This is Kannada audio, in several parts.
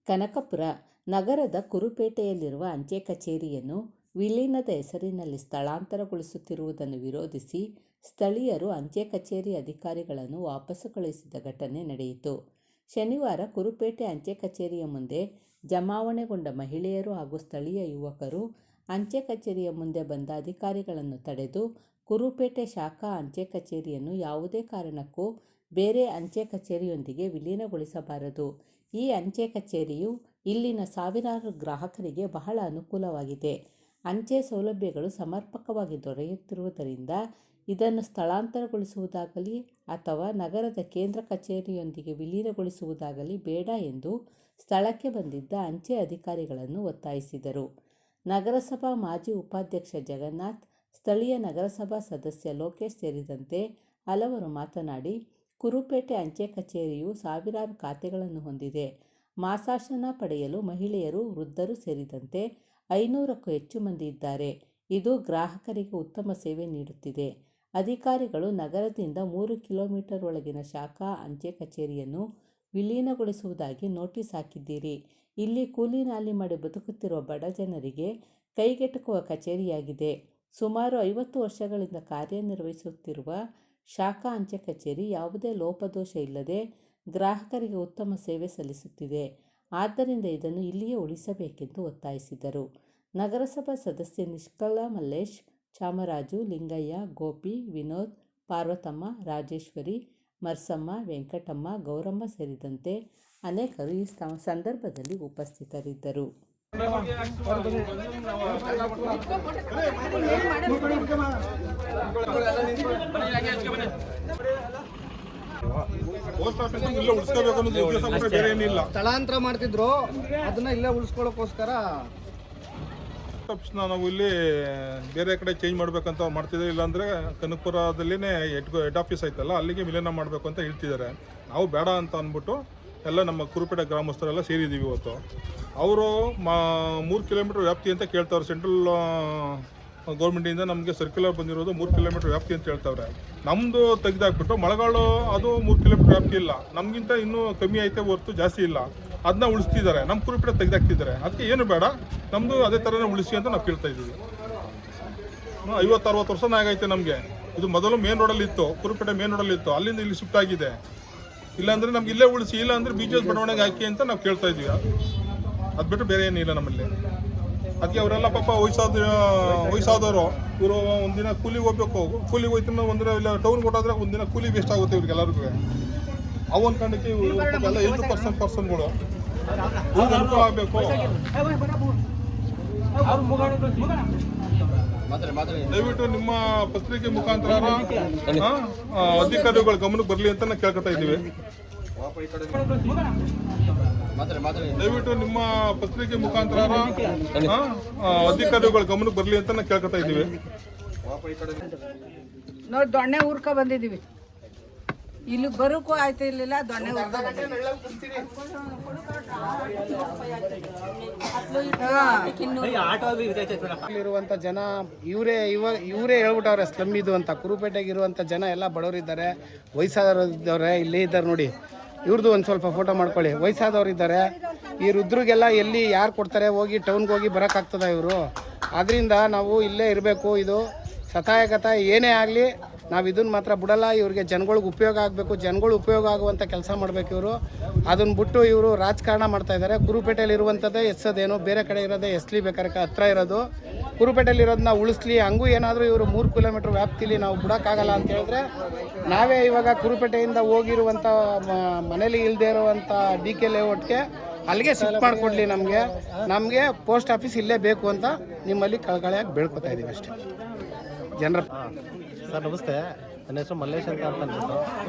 ಕನಕಪುರ ನಗರದ ಕುರುಪೇಟೆಯಲ್ಲಿರುವ ಅಂಚೆ ಕಚೇರಿಯನ್ನು ವಿಲೀನದ ಹೆಸರಿನಲ್ಲಿ ಸ್ಥಳಾಂತರಗೊಳಿಸುತ್ತಿರುವುದನ್ನು ವಿರೋಧಿಸಿ ಸ್ಥಳೀಯರು ಅಂಚೆ ಕಚೇರಿ ಅಧಿಕಾರಿಗಳನ್ನು ವಾಪಸ್ಸು ಕಳುಹಿಸಿದ ಘಟನೆ ನಡೆಯಿತು. ಶನಿವಾರ ಕುರುಪೇಟೆ ಅಂಚೆ ಕಚೇರಿಯ ಮುಂದೆ ಜಮಾವಣೆಗೊಂಡ ಮಹಿಳೆಯರು ಹಾಗೂ ಸ್ಥಳೀಯ ಯುವಕರು ಅಂಚೆ ಕಚೇರಿಯ ಮುಂದೆ ಬಂದ ಅಧಿಕಾರಿಗಳನ್ನು ತಡೆದು, ಕುರುಪೇಟೆ ಶಾಖಾ ಅಂಚೆ ಕಚೇರಿಯನ್ನು ಯಾವುದೇ ಕಾರಣಕ್ಕೂ ಬೇರೆ ಅಂಚೆ ಕಚೇರಿಯೊಂದಿಗೆ ವಿಲೀನಗೊಳಿಸಬಾರದು. ಈ ಅಂಚೆ ಕಚೇರಿಯು ಇಲ್ಲಿನ ಸಾವಿರಾರು ಗ್ರಾಹಕರಿಗೆ ಬಹಳ ಅನುಕೂಲವಾಗಿದೆ. ಅಂಚೆ ಸೌಲಭ್ಯಗಳು ಸಮರ್ಪಕವಾಗಿ ದೊರೆಯುತ್ತಿರುವುದರಿಂದ ಇದನ್ನು ಸ್ಥಳಾಂತರಗೊಳಿಸುವುದಾಗಲಿ ಅಥವಾ ನಗರದ ಕೇಂದ್ರ ಕಚೇರಿಯೊಂದಿಗೆ ವಿಲೀನಗೊಳಿಸುವುದಾಗಲಿ ಬೇಡ ಎಂದು ಸ್ಥಳಕ್ಕೆ ಬಂದಿದ್ದ ಅಂಚೆ ಅಧಿಕಾರಿಗಳನ್ನು ಒತ್ತಾಯಿಸಿದರು. ನಗರಸಭಾ ಮಾಜಿ ಉಪಾಧ್ಯಕ್ಷ ಜಗನ್ನಾಥ್, ಸ್ಥಳೀಯ ನಗರಸಭಾ ಸದಸ್ಯ ಲೋಕೇಶ್ ಸೇರಿದಂತೆ ಹಲವರು ಮಾತನಾಡಿ, ಕುರುಪೇಟೆ ಅಂಚೆ ಕಚೇರಿಯು ಸಾವಿರಾರು ಖಾತೆಗಳನ್ನು ಹೊಂದಿದೆ. ಮಾಸಾಶನ ಪಡೆಯಲು ಮಹಿಳೆಯರು, ವೃದ್ಧರು ಸೇರಿದಂತೆ 500ಕ್ಕೂ ಹೆಚ್ಚು ಮಂದಿ ಇದ್ದಾರೆ. ಇದು ಗ್ರಾಹಕರಿಗೆ ಉತ್ತಮ ಸೇವೆ ನೀಡುತ್ತಿದೆ. ಅಧಿಕಾರಿಗಳು ನಗರದಿಂದ 3 ಕಿಲೋಮೀಟರ್ ಒಳಗಿನ ಶಾಖಾ ಅಂಚೆ ಕಚೇರಿಯನ್ನು ವಿಲೀನಗೊಳಿಸುವುದಾಗಿ ನೋಟಿಸ್ ಹಾಕಿದ್ದೀರಿ. ಇಲ್ಲಿ ಕೂಲಿ ನಾಲಿ ಮಾಡಿ ಬದುಕುತ್ತಿರುವ ಬಡ ಜನರಿಗೆ ಕೈಗೆಟುಕುವ ಕಚೇರಿಯಾಗಿದೆ. ಸುಮಾರು 50 ವರ್ಷಗಳಿಂದ ಕಾರ್ಯನಿರ್ವಹಿಸುತ್ತಿರುವ ಶಾಖಾ ಅಂಚೆ ಕಚೇರಿ ಯಾವುದೇ ಲೋಪದೋಷ ಇಲ್ಲದೆ ಗ್ರಾಹಕರಿಗೆ ಉತ್ತಮ ಸೇವೆ ಸಲ್ಲಿಸುತ್ತಿದೆ. ಆದ್ದರಿಂದ ಇದನ್ನು ಇಲ್ಲಿಯೇ ಉಳಿಸಬೇಕೆಂದು ಒತ್ತಾಯಿಸಿದರು. ನಗರಸಭಾ ಸದಸ್ಯೆ ನಿಷ್ಕಲಾ ಮಲ್ಲೇಶ್, ಚಾಮರಾಜು, ಲಿಂಗಯ್ಯ, ಗೋಪಿ, ವಿನೋದ್, ಪಾರ್ವತಮ್ಮ, ರಾಜೇಶ್ವರಿ, ಮರ್ಸಮ್ಮ, ವೆಂಕಟಮ್ಮ, ಗೌರಮ್ಮ ಸೇರಿದಂತೆ ಅನೇಕರು ಈ ಸಂದರ್ಭದಲ್ಲಿ ಉಪಸ್ಥಿತರಿದ್ದರು. ಸ್ಥಳಾಂತರ ಮಾಡ್ತಿದ್ರು, ಅದನ್ನ ಇಲ್ಲೇ ಉಳಿಸ್ಕೊಳ್ಳೋಕೋಸ್ಕರ ನಾವು ಇಲ್ಲಿ ಬೇರೆ ಕಡೆ ಚೇಂಜ್ ಮಾಡ್ಬೇಕಂತ ಮಾಡ್ತಿದ್ದೀವಿ. ಇಲ್ಲಾಂದ್ರೆ ಕನಕಪುರದಲ್ಲಿನೇ ಹೆಡ್ ಆಫೀಸ್ ಐತಲ್ಲ, ಅಲ್ಲಿಗೆ ವಿಲೀನ ಮಾಡಬೇಕು ಅಂತ ಹೇಳ್ತಿದ್ದಾರೆ. ನಾವು ಬೇಡ ಅಂತ ಅಂದ್ಬಿಟ್ಟು ಎಲ್ಲ ನಮ್ಮ ಕುರುಪೇಟೆ ಗ್ರಾಮಸ್ಥರೆಲ್ಲ ಸೇರಿದ್ದೀವಿ ಇವತ್ತು. ಅವರು 3 ಕಿಲೋಮೀಟರ್ ವ್ಯಾಪ್ತಿ ಅಂತ ಕೇಳ್ತಾವ್ರೆ. ಸೆಂಟ್ರಲ್ ಗೌರ್ಮೆಂಟಿಂದ ನಮಗೆ ಸರ್ಕ್ಯುಲರ್ ಬಂದಿರೋದು 3 ಕಿಲೋಮೀಟರ್ ವ್ಯಾಪ್ತಿ ಅಂತ ಹೇಳ್ತಾವ್ರೆ. ನಮ್ಮದು ತೆಗೆದಾಕ್ಬಿಟ್ಟು ಮಳೆಗಾಳು ಅದು 3 ಕಿಲೋಮೀಟರ್ ವ್ಯಾಪ್ತಿ ಇಲ್ಲ, ನಮಗಿಂತ ಇನ್ನೂ ಕಮ್ಮಿ ಐತೆ ಹೊರತು ಜಾಸ್ತಿ ಇಲ್ಲ. ಅದನ್ನ ಉಳಿಸ್ತಿದ್ದಾರೆ, ನಮ್ಮ ಕುರುಪೇಟೆ ತೆಗೆದಾಕ್ತಿದ್ದಾರೆ. ಅದಕ್ಕೆ ಏನು ಬೇಡ, ನಮ್ಮದು ಅದೇ ಥರನೇ ಉಳಿಸಿ ಅಂತ ನಾವು ಕೇಳ್ತಾ ಇದ್ದೀವಿ. 50-60 ವರ್ಷನೇ ಆಗೈತೆ ನಮಗೆ. ಇದು ಮೊದಲು ಮೇನ್ ರೋಡಲ್ಲಿ ಇತ್ತು, ಕುರುಪೇಟೆ ಮೇನ್ ರೋಡಲ್ಲಿ ಇತ್ತು, ಅಲ್ಲಿಂದ ಇಲ್ಲಿ ಶಿಫ್ಟ್ ಆಗಿದೆ. ಇಲ್ಲಾಂದರೆ ನಮ್ಗೆ ಇಲ್ಲೇ ಉಳಿಸಿ, ಇಲ್ಲ ಅಂದರೆ ಬೀಚಸ್ ಬಡಾವಣೆಗೆ ಹಾಕಿ ಅಂತ ನಾವು ಕೇಳ್ತಾ ಇದ್ದೀವಿ. ಅದು ಬಿಟ್ಟು ಬೇರೆ ಏನಿಲ್ಲ ನಮ್ಮಲ್ಲಿ. ಅದಕ್ಕೆ ಅವರೆಲ್ಲ ಪಾಪ ವಯಸ್ಸಾದವರು, ಇವರು ಒಂದಿನ ಕೂಲಿಗೆ ಹೋಗ್ಬೇಕು, ಕೂಲಿಗೆ ಹೋಯ್ತು ಒಂದಿನ ಇಲ್ಲ ಟೌನ್ಗೆ ಹೊಟ್ಟೋದ್ರೆ ಒಂದಿನ ಕೂಲಿ ವೇಸ್ಟ್ ಆಗುತ್ತೆ ಇವ್ರಿಗೆ ಎಲ್ಲರಿಗೂ. ಅವನ ಕಾರಣಕ್ಕೆ ಎಲ್ಲ 8 ಪರ್ಸನ್ಗಳು ಅನುಕೂಲ ಆಗಬೇಕು. ದಯವಿಟ್ಟು ನಿಮ್ಮ ಪತ್ರಿಕೆ ಮುಖಾಂತರ ಅಧಿಕಾರಿಗಳ ಗಮನಕ್ಕೆ ಬರಲಿ ಅಂತ ನಾವು ಕೇಳ್ಕೊತಾ ಇದ್ದೀವಿ. ದಯವಿಟ್ಟು ನಿಮ್ಮ ಪತ್ರಿಕೆ ಮುಖಾಂತರ ಅಧಿಕಾರಿಗಳ ಗಮನಕ್ಕೆ ಬರಲಿ ಅಂತ ನಾವು ಕೇಳ್ಕೊತಾ ಇದ್ದೀವಿ. ನೋಡಿ, ದೊಣ್ಣೆ ಊರ್ಕ ಬಂದಿದ್ದೀವಿ. ಇಲ್ಲಿ ಬರೋಕ್ಕೂ ಆಯ್ತು ಇರಲಿಲ್ಲ. ದೊಣ್ಣೆ ಇರುವಂತ ಜನ ಇವರೇ ಹೇಳ್ಬಿಟ್ಟವ್ರೆ ಸ್ಲಮ್ ಇದು ಅಂತ. ಕುರುಪೇಟೆಗೆ ಇರುವಂತ ಜನ ಎಲ್ಲ ಬಡವರಿದ್ದಾರೆ, ವಯಸ್ಸಾದವ್ರಿದ್ದಾರೆ. ಇಲ್ಲೇ ಇದ್ದಾರೆ ನೋಡಿ, ಇವ್ರದ್ದು ಒಂದು ಸ್ವಲ್ಪ ಫೋಟೋ ಮಾಡ್ಕೊಳ್ಳಿ. ವಯಸ್ಸಾದವ್ರು ಇದ್ದಾರೆ. ಈ ರುದ್ರಿಗೆಲ್ಲ ಎಲ್ಲಿ ಯಾರು ಕೊಡ್ತಾರೆ? ಹೋಗಿ ಟೌನ್ಗೆ ಹೋಗಿ ಬರೋಕ್ಕಾಗ್ತದ ಇವರು? ಅದರಿಂದ ನಾವು ಇಲ್ಲೇ ಇರಬೇಕು. ಇದು ಸತಾಯಗತ ಏನೇ ಆಗಲಿ ನಾವು ಇದನ್ನು ಮಾತ್ರ ಬಿಡಲ್ಲ. ಇವ್ರಿಗೆ ಜನಗಳಿಗೆ ಉಪಯೋಗ ಆಗಬೇಕು, ಜನಗಳು ಉಪಯೋಗ ಆಗುವಂಥ ಕೆಲಸ ಮಾಡಬೇಕು ಇವರು. ಅದನ್ನು ಬಿಟ್ಟು ಇವರು ರಾಜಕಾರಣ ಮಾಡ್ತಾ ಇದ್ದಾರೆ. ಕುರುಪೇಟೆಯಲ್ಲಿ ಇರುವಂಥದ್ದೇ ಎಸ್ಸೋದೇನು, ಬೇರೆ ಕಡೆ ಇರೋದೇ ಎಸ್ಲಿ ಬೇಕಾರೆ ಹತ್ರ ಇರೋದು. ಕುರುಪೇಟೆಯಲ್ಲಿ ಇರೋದನ್ನ ಉಳಿಸ್ಲಿ. ಹಂಗೂ ಏನಾದರೂ ಇವರು 3 ಕಿಲೋಮೀಟರ್ ವ್ಯಾಪ್ತಿಲಿ ನಾವು ಬಿಡೋಕ್ಕಾಗಲ್ಲ ಅಂತ ಹೇಳಿದ್ರೆ, ನಾವೇ ಇವಾಗ ಕುರುಪೇಟೆಯಿಂದ ಹೋಗಿರುವಂಥ ಮನೇಲಿ ಇಲ್ಲದೆ ಇರುವಂಥ DK ಲೇಔಟ್ಗೆ ಅಲ್ಲಿಗೆ ಶಿಫ್ಟ್ ಮಾಡಿಕೊಡ್ಲಿ. ನಮಗೆ ಪೋಸ್ಟ್ ಆಫೀಸ್ ಇಲ್ಲೇ ಬೇಕು ಅಂತ ನಿಮ್ಮಲ್ಲಿ ಕಳಕಳಿಯಾಗಿ ಬೇಡ್ಕೊತಾ ಇದ್ದೀವಿ ಅಷ್ಟೇ. ಜನರ ಸರ್ ನಮಸ್ತೆ, ನನ್ನ ಹೆಸರು ಮಲ್ಲೇಶ್ ಅಂತ ಅಂದ್ಬಿಟ್ಟು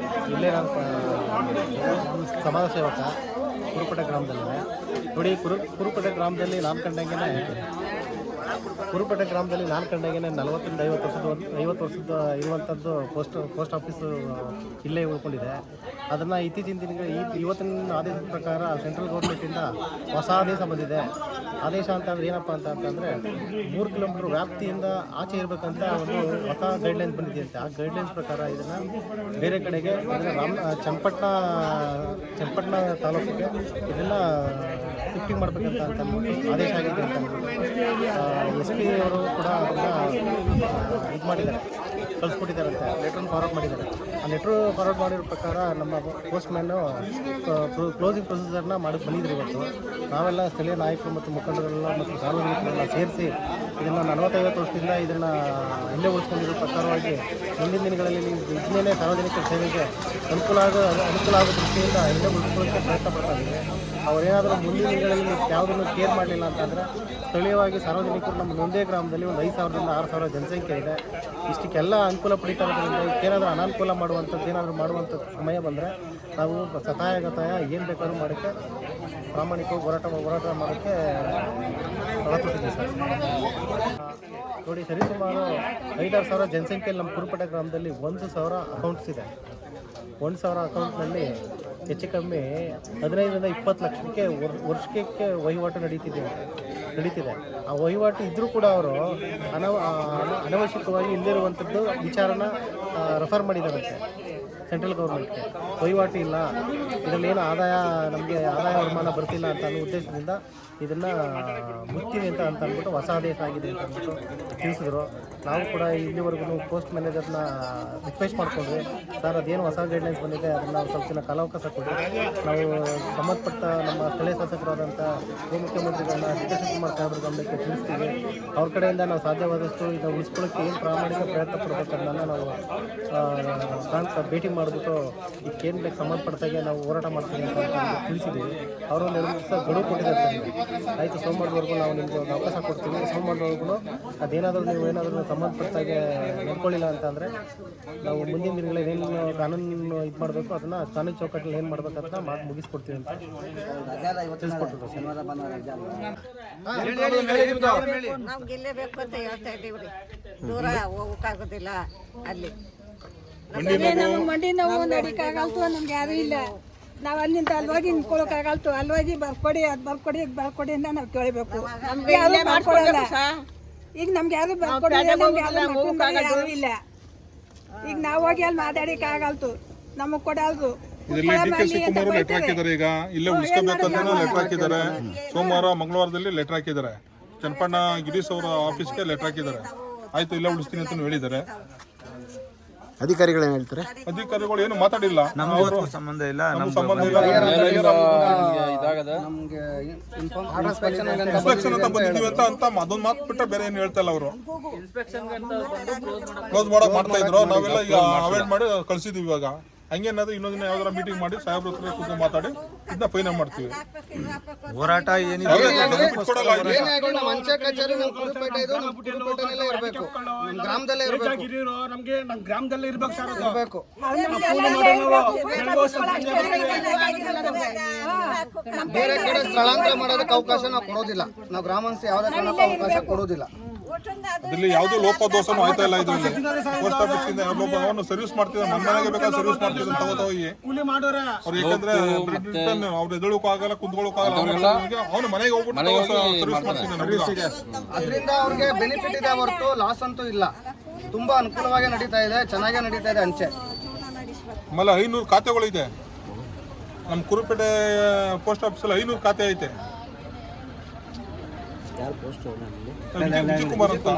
ಇಲ್ಲೇ ನಾನು ಸಮಾಜ ಸೇವಕ ಕುರುಪೇಟೆ ಗ್ರಾಮದಲ್ಲಿದೆ. ನೋಡಿ, ಕುರುಪೇಟೆ ಗ್ರಾಮದಲ್ಲಿ ನಾನು ಕಂಡಂಗೆ 40ರಿಂದ 50 ವರ್ಷದ ಇರುವಂಥದ್ದು ಪೋಸ್ಟ್ ಆಫೀಸು ಇಲ್ಲೇ ಉಳ್ಕೊಂಡಿದೆ. ಅದನ್ನು ಇತ್ತೀಚಿನ ದಿನಗಳು ಇವತ್ತಿನ ಆದೇಶದ ಪ್ರಕಾರ ಸೆಂಟ್ರಲ್ ಗೌರ್ಮೆಂಟಿಂದ ಹೊಸ ಆದೇಶ ಬಂದಿದೆ. ಆದೇಶ ಅಂತಂದ್ರೆ ಏನಪ್ಪ ಅಂತಂದರೆ 3 ಕಿಲೋಮೀಟರ್ ವ್ಯಾಪ್ತಿಯಿಂದ ಆಚೆ ಇರಬೇಕಂತ ಒಂದು ಹೊಸ ಗೈಡ್ಲೈನ್ಸ್ ಬಂದಿದೆ ಅಂತೆ. ಆ ಗೈಡ್ಲೈನ್ಸ್ ಪ್ರಕಾರ ಇದನ್ನು ಬೇರೆ ಕಡೆಗೆ ಅಂದರೆ ಚನ್ನಪಟ್ಟಣ ತಾಲೂಕಿಗೆ ಇದೆಲ್ಲ ಶಿಫ್ಟಿಂಗ್ ಮಾಡಬೇಕಂತ ಅಂತ ಅಂದ್ಬಿಟ್ಟು ಆದೇಶ ಆಗಿದೆ ಅಂತ ಅಂದ್ಬಿಟ್ಟು ಎಸ್ ಪಿ ಅವರು ಕೂಡ ಅದನ್ನು ಇದು ಮಾಡಿದ್ದಾರೆ, ಕಳಿಸ್ಕೊಟ್ಟಿದ್ದಾರಂತೆ, ಲೆಟ್ರನ್ನು ಫಾರ್ವರ್ಡ್ ಮಾಡಿದ್ದಾರೆ. ಆ ಲೆಟ್ರು ಫಾರ್ವರ್ಡ್ ಮಾಡಿರೋ ಪ್ರಕಾರ ನಮ್ಮ ಪೋಸ್ಟ್ಮ್ಯಾನು ಕ್ಲೋಸಿಂಗ್ ಪ್ರೊಸೀಜರ್ನ ಮಾಡಿ ಬಂದಿದ್ರು ಇವತ್ತು. ನಾವೆಲ್ಲ ಸ್ಥಳೀಯ ನಾಯಕರು ಮತ್ತು ಮುಖಂಡರೆಲ್ಲ ಮತ್ತು ಸಾರ್ವಜನಿಕರೆಲ್ಲ ಸೇರಿಸಿ ಇದನ್ನು 40-50 ವರ್ಷದಿಂದ ಇದನ್ನು ಇಲ್ಲೇ ಉಳಿಸ್ಕೊಂಡಿರೋ ಪ್ರಕಾರವಾಗಿ ಮುಂದಿನ ದಿನಗಳಲ್ಲಿ ಇದನ್ನೇ ಸಾರ್ವಜನಿಕರ ಸೇವೆಗೆ ಅನುಕೂಲ ಆಗೋ ದೃಷ್ಟಿಯಿಂದ ಇಲ್ಲೇ ಉಳಿಸ್ಕೊಳ್ಳೋಕ್ಕೆ ಪ್ರಯತ್ನ ಪಡ್ತಾ ಇದ್ದೀವಿ. ಅವರೇನಾದರೂ ಮುಂದಿನ ದಿನಗಳಲ್ಲಿ ಯಾವುದನ್ನು ಕೇರ್ ಮಾಡಲಿಲ್ಲ ಅಂತಂದರೆ ಸ್ಥಳೀಯವಾಗಿ ಸಾರ್ವಜನಿಕರು ನಮ್ಮ ಒಂದೇ ಗ್ರಾಮದಲ್ಲಿ ಒಂದು 5,000ರಿಂದ 6,000 ಜನಸಂಖ್ಯೆ ಇದೆ. ಇಷ್ಟಕ್ಕೆಲ್ಲ ಅನುಕೂಲ ಪಡಿತಾ ಇರೋದ್ರಿಂದ ಇದಕ್ಕೇನಾದರೂ ಅನಾನುಕೂಲ ಮಾಡುವಂಥ ಸಮಯ ಬಂದರೆ ನಾವು ಸತಾಯ ಏನು ಬೇಕಾದ್ರೂ ಮಾಡೋಕ್ಕೆ ಪ್ರಾಮಾಣಿಕವಾಗಿ ಹೋರಾಟ ಮಾಡೋಕ್ಕೆ ಹೊರತುಟ್ಟಿದ್ದೀವಿ ಸರ್. ನೋಡಿ, ಸರಿಸುಮಾರು 5-6 ಸಾವಿರ ಜನಸಂಖ್ಯೆಯಲ್ಲಿ ನಮ್ಮ ಕುರುಪೇಟೆ ಗ್ರಾಮದಲ್ಲಿ 1,000 ಅಕೌಂಟ್ಸ್ ಇದೆ. 1,000 ಅಕೌಂಟ್ನಲ್ಲಿ ಹೆಚ್ಚು ಕಮ್ಮಿ 15ರಿಂದ 20 ಲಕ್ಷಕ್ಕೆ ವರ್ಷಕ್ಕೆ ವಹಿವಾಟು ನಡೀತಿದೆ. ಆ ವಹಿವಾಟು ಇದ್ದರೂ ಕೂಡ ಅವರು ಅನವಶ್ಯಕವಾಗಿ ಇಲ್ಲಿರುವಂಥದ್ದು ವಿಚಾರನ ರೆಫರ್ ಮಾಡಿದ್ದಾರಂತೆ ಸೆಂಟ್ರಲ್ ಗೌರ್ಮೆಂಟ್ಗೆ. ವಹಿವಾಟು ಇಲ್ಲ, ಇದರಲ್ಲಿ ಏನು ನಮಗೆ ಆದಾಯ ವರಮಾನ ಬರ್ತಿಲ್ಲ ಅಂತ ಅನ್ನೋ ಉದ್ದೇಶದಿಂದ ಇದನ್ನು ಮುಚ್ತೀವಿ ಅಂತ ಅಂದ್ಬಿಟ್ಟು ಹೊಸ ಆದೇಶ ಆಗಿದೆ ಅಂತ ಅಂದ್ಬಿಟ್ಟು ತಿಳಿಸಿದ್ರು. ನಾವು ಕೂಡ ಇಲ್ಲಿವರೆಗೂ ಪೋಸ್ಟ್ ಮ್ಯಾನೇಜರ್ನ ರಿಕ್ವೆಸ್ಟ್ ಮಾಡಿಕೊಂಡ್ವಿ, ಸರ್ ಅದೇನು ಹೊಸ ಗೈಡ್ಲೈನ್ಸ್ ಬಂದಿದೆ ಅದನ್ನು ಸ್ವಲ್ಪ ದಿನ ಕಾಲಾವಕಾಶ ಕೊಡಿ. ನಾವು ಸಂಬಂಧಪಟ್ಟ ನಮ್ಮ ಸ್ಥಳೀಯ ಶಾಸಕರಾದಂಥ ಉಪಮುಖ್ಯಮಂತ್ರಿಗಳನ್ನ ಡಿ ಕೆ ಶಿವಕುಮಾರ್ ಸಾಹೇಬ್ರ ಗಮನಕ್ಕೆ ತಿಳಿಸ್ತೀವಿ. ಅವ್ರ ಕಡೆಯಿಂದ ನಾವು ಸಾಧ್ಯವಾದಷ್ಟು ಇದನ್ನು ಉಳಿಸ್ಕೊಳ್ಳೋಕ್ಕೆ ಏನು ಪ್ರಾಮಾಣಿಕ ಪ್ರಯತ್ನ ಪಡಬೇಕನ್ನೋದನ್ನು ನಾವು ಭೇಟಿ ಮಾಡಿಬಿಟ್ಟು ಇದಕ್ಕೇನು ಬೇಕು ಸಂಬಂಧಪಟ್ಟಾಗೆ ನಾವು ಹೋರಾಟ ಮಾಡ್ತೀವಿ ಅಂತ ತಿಳಿಸಿದ್ದೀವಿ. ಅವರೊಂದು 2 ದಿವಸ ಗಡುವು ಕೊಟ್ಟಿದ್ದಾರೆ. ಆಯಿತು, ಸೋಮವಾರದವರೆಗೂ ನಾವು ನಿಮಗೆ ಒಂದು ಅವಕಾಶ ಕೊಡ್ತೀವಿ. ಸೋಮವಾರದವರೆಗೂ ಅದೇನಾದರೂ ನೀವು ಏನಾದರೂ ಸಂಬಂಧಪಟ್ಟಾಗೆ ನಡ್ಕೊಳ್ಳಿಲ್ಲ ಅಂತಂದರೆ ನಾವು ಮುಂದಿನ ದಿನಗಳಲ್ಲಿ ಏನು ಕಾನೂನು ಇದು ಮಾಡಬೇಕು ಅದನ್ನು ಕಾನೂನು ಚೌಕಟ್ಟಲ್ಲಿ ಏನು ಮಾಡಬೇಕಂತ ಮಾಡಿ ಮುಗಿಸ್ಕೊಡ್ತೀವಿ ಅಂತ ತಿಳಿಸ್ಕೊಟ್ಟಿದ್ರು ಸರ್. ನಾವು ಗೆಲ್ಲೇಬೇಕು ಅಂತ ಹೇಳ್ತಾ ಇದ್ದೀವಿ ರೀ. ದೂರ ಹೋಗೋಕ್ಕಾಗೋದಿಲ್ಲ. ಅಲ್ಲಿ ನಮಗೆ ಮಂಡಿ ನೋವು ನಡಿಕಾಗಲ್ತು, ನಮ್ಗೆ ಯಾರು ಇಲ್ಲ. ನಾವು ಅಲ್ಲಿಂದ ಅಲ್ವಾಗಿ ನಿಂತ್ಕೊಳ್ಳೋಕ್ಕಾಗಲ್ತು. ಅಲ್ವಾಗಿ ಬರ್ಕೊಡಿ, ಅದು ಬರ್ಕೊಡಿ ಅಂತ ನಾವು ಕೇಳಬೇಕು. ನಮ್ಗೆ ಯಾರು ಮಾಡ್ಕೊಡಲ್ಲ. ಈಗ ನಮ್ಗೆ ಯಾರು ಬರ್ಕೊಡಿ, ಯಾರು ಇಲ್ಲ. ಈಗ ನಾವು ಹೋಗಿ ಅಲ್ಲಿ ಮಾತಾಡಕ್ಕಾಗಲ್ತು, ನಮಗೆ ಕೊಡಲ್ದು. ಇದರಲ್ಲಿ ಡಿ ಕೆ ಶಿವಕುಮಾರ್ ಲೆಟರ್ ಹಾಕಿದ್ದಾರೆ. ಈಗ ಇಲ್ಲೇ ಉಳಿಸ್ಕೋಬೇಕಂತ ಲೆಟರ್ ಹಾಕಿದ್ದಾರೆ. ಸೋಮವಾರ ಮಂಗಳವಾರದಲ್ಲಿ ಲೆಟರ್ ಹಾಕಿದ್ದಾರೆ. ಚನ್ನಪಣ್ಣ ಗಿರೀಶ್ ಅವರ ಆಫೀಸ್ಗೆ ಲೆಟರ್ ಹಾಕಿದ್ದಾರೆ. ಆಯ್ತು, ಇಲ್ಲೇ ಉಳಿಸ್ತೀನಿ ಅಂತ ಹೇಳಿದ್ದಾರೆ. ಅಧಿಕಾರಿಗಳು ಏನು ಹೇಳ್ತಾರೆ? ಅಧಿಕಾರಿಗಳು ಏನು ಮಾತಾಡಿಲ್ಲ. ಸಂಬಂಧ ಇಲ್ಲ, ಇನ್ಸ್ಪೆಕ್ಷನ್ ಅಂತ ಬಂದಿದ್ದೀವಿ ಅಂತ ಅದೊಂದು ಮಾತು ಬಿಟ್ಟರೆ ಬೇರೆ ಏನು ಹೇಳ್ತಾ ಇಲ್ಲ. ಅವರು ಕ್ಲೋಸ್ ಮಾಡಕ್ ಮಾಡ್ತಾ ಇದ್ರು. ನಾವೆಲ್ಲ ಈಗ ಅವಾಯ್ಡ್ ಮಾಡಿ ಕಳ್ಸಿದೀವಿ. ಇವಾಗ ಹಂಗೇನಾದ್ರು ಇನ್ನೊಂದಿನ ಯಾವ್ದಾರ ಮೀಟಿಂಗ್ ಮಾಡಿ ಸಾಹೇಬ್ರ ಹತ್ರ ಕೂತು ಮಾತಾಡಿ ಇದನ್ನ ಫೈನಲ್ ಮಾಡ್ತೀವಿ. ಹೋರಾಟ ಏನಿದೆ ನಮ್ಮ ಅಂಚೆ ಕಚೇರಿ ನಮ್ಮ ಕುರುಪೇಟೆ ಇದು, ನಮ್ಮ ಕುರುಪೇಟೆನಲ್ಲೇ ಇರಬೇಕು, ನಮ್ಮ ಗ್ರಾಮದಲ್ಲೇ ಇರಬೇಕು. ನಮ್ಗೆ ನಮ್ಮ ಗ್ರಾಮದಲ್ಲೇ ಇರ್ಬೇಕು ಸರ್. ಇರಬೇಕು. ಬೇರೆ ಕಡೆ ಸ್ಥಳಾಂತರ ಮಾಡೋದಕ್ಕೆ ಅವಕಾಶ ನಾವು ಕೊಡೋದಿಲ್ಲ. ನಾವು ಗ್ರಾಮಾಂಶ ಯಾವುದೇ ಕಾರಣಕ್ಕೂ ಅವಕಾಶ ಕೊಡೋದಿಲ್ಲ. ಅದ್ರಲ್ಲಿ ಯಾವುದೋ ಲೋಪದೋಷನೂ ಆಯ್ತಾ ಇಲ್ಲ. ಇದರಲ್ಲಿ ಪೋಸ್ಟ್ ಆಫೀಸ್ ಇಂದ ಲೋಪ ಸರ್ವಿಸ್ ಮಾಡ್ತಿದ್ದಾರೆ. ನಮ್ಮ ಮನೆಗೆ ಬೇಕಾದ್ರೆ ಸರ್ವಿಸ್ ಮಾಡ್ತಿದ್ದಾರೆ ತಗೋತಾಗಿ ಅವ್ರು. ಯಾಕಂದ್ರೆ ಅವ್ರು ಎದಳಕ್ಕೂ ಆಗಲ್ಲ, ಕುಂತ್ಕೊಳ್ಳೋಕೆ ಆಗಲ್ಲ. ಅವ್ನು ಮನೆಗೆ ಹೋಗ್ಬಿಟ್ಟು ಸರ್ವಿಸ್ ಮಾಡ್ತಿದ್ದಾರೆ. ಅದರಿಂದ ಅವ್ರಿಗೆ ಬೆನಿಫಿಟ್ ಇದೆ ಹೊರತು ಲಾಸ್ ಅಂತೂ ಇಲ್ಲ. ತುಂಬಾ ಅನುಕೂಲವಾಗಿ ನಡೀತಾ ಇದೆ, ಚೆನ್ನಾಗೇ ನಡೀತಾ ಇದೆ ಅಂಚೆ. ಆಮೇಲೆ 500 ಖಾತೆಗಳಿದೆ ನಮ್ಮ ಕುರುಪೇಟೆ ಪೋಸ್ಟ್ ಆಫೀಸಲ್ಲಿ. 500 ಖಾತೆ ಐತೆ. ವಿಜಯಕುಮಾರ್ ಅಂತ.